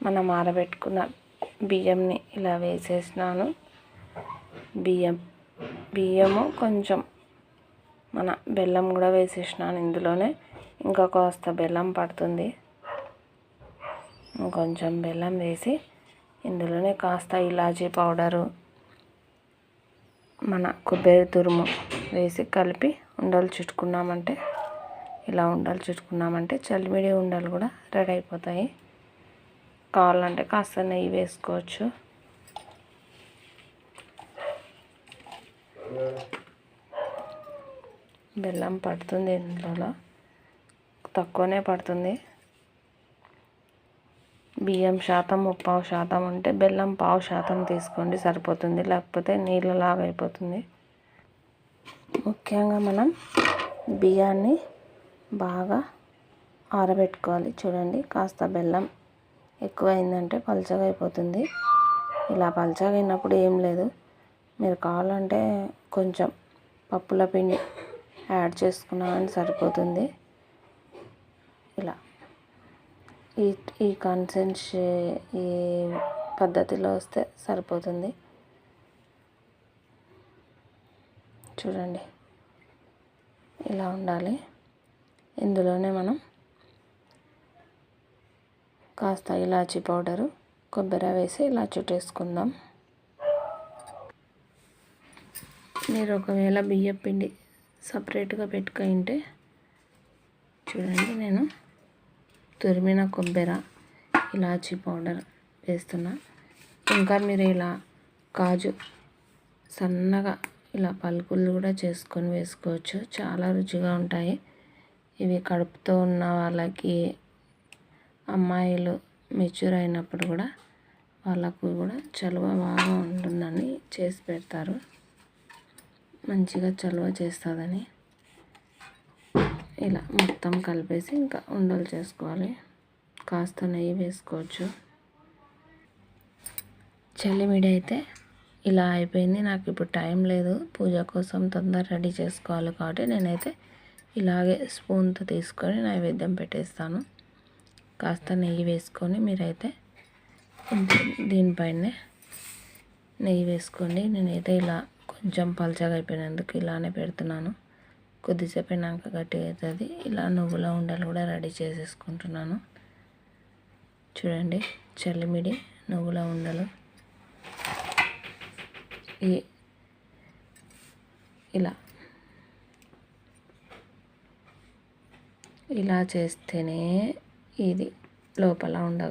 మనం ఆరబెట్టుకున్న బియ్యంని ఇలా వేసేసినాను. బియ్యము కొంచెం మన బెల్లం కూడా వేసేసినాను ఇందులోనే. ఇంకా కాస్త బెల్లం పడుతుంది. ఇంకొంచెం బెల్లం వేసి ఇందులోనే కాస్త ఇలాచీ పౌడరు, మన కొబ్బరి తురుము వేసి కలిపి ఉండలు చుట్టుకున్నామంటే, ఇలా ఉండలు చుట్టుకున్నామంటే చలిమిడి ఉండలు కూడా రెడీ అయిపోతాయి. కావాలంటే కాస్త నెయ్యి వేసుకోవచ్చు. బెల్లం పడుతుంది ఇందులో, తక్కువనే పడుతుంది. బియ్యం శాతం 3/4% ఉంటే బెల్లం 1/2% తీసుకోండి సరిపోతుంది. లేకపోతే నీళ్ళలాగా అయిపోతుంది. ముఖ్యంగా మనం బియ్యాన్ని బాగా ఆరబెట్టుకోవాలి. చూడండి, కాస్త బెల్లం ఎక్కువైందంటే పలుచగా అయిపోతుంది. ఇలా పలుచగా అయినప్పుడు ఏం లేదు, మీరు కావాలంటే కొంచెం పప్పుల పిండి యాడ్ చేసుకున్నామని సరిపోతుంది. ఇలా ఈ కన్సిస్టెన్సీ ఈ పద్ధతిలో వస్తే సరిపోతుంది. చూడండి, ఇలా ఉండాలి. ఇందులోనే మనం కాస్త ఇలాచీ పౌడరు, కొబ్బరి వేసి ఇలా చుట్టేసుకుందాం. మీరు ఒకవేళ బియ్యం పిండి సపరేట్గా పెట్టుకుంటే, చూడండి నేను తురిమిన కొబ్బరి, ఇలాచీ పౌడర్ వేస్తున్నా. ఇంకా మీరు ఇలా కాజు సన్నగా ఇలా పలుకులు కూడా చేసుకొని వేసుకోవచ్చు. చాలా రుచిగా ఉంటాయి ఇవి. కడుపుతో ఉన్న వాళ్ళకి, అమ్మాయిలు మెచ్యూర్ అయినప్పుడు కూడా వాళ్ళకు కూడా చలువ బాగా ఉంటుందని చేసి పెడతారు. మంచిగా చలువ చేస్తుందని ఇలా మొత్తం కలిపేసి ఇంకా ఉండలు చేసుకోవాలి. కాస్త నెయ్యి వేసుకోవచ్చు. చలిమిడి అయితే ఇలా అయిపోయింది. నాకు ఇప్పుడు టైం లేదు, పూజ కోసం తొందర రెడీ చేసుకోవాలి కాబట్టి నేనైతే ఇలాగే స్పూన్తో తీసుకొని నైవేద్యం పెట్టేస్తాను. కాస్త నెయ్యి వేసుకొని మీరైతే దీనిపైనే నెయ్యి వేసుకోండి. నేనైతే ఇలా కొంచెం పలచగా అయిపోయినందుకు ఇలానే పెడుతున్నాను. కొద్దిసేపు అయినాక గట్టిగా అవుతుంది. ఇలా నువ్వుల ఉండలు కూడా రెడీ చేసేసుకుంటున్నాను. చూడండి, చల్లిమిడి నువ్వుల ఉండలు ఇలా చేస్తేనే ఇది లోపల ఉండదు.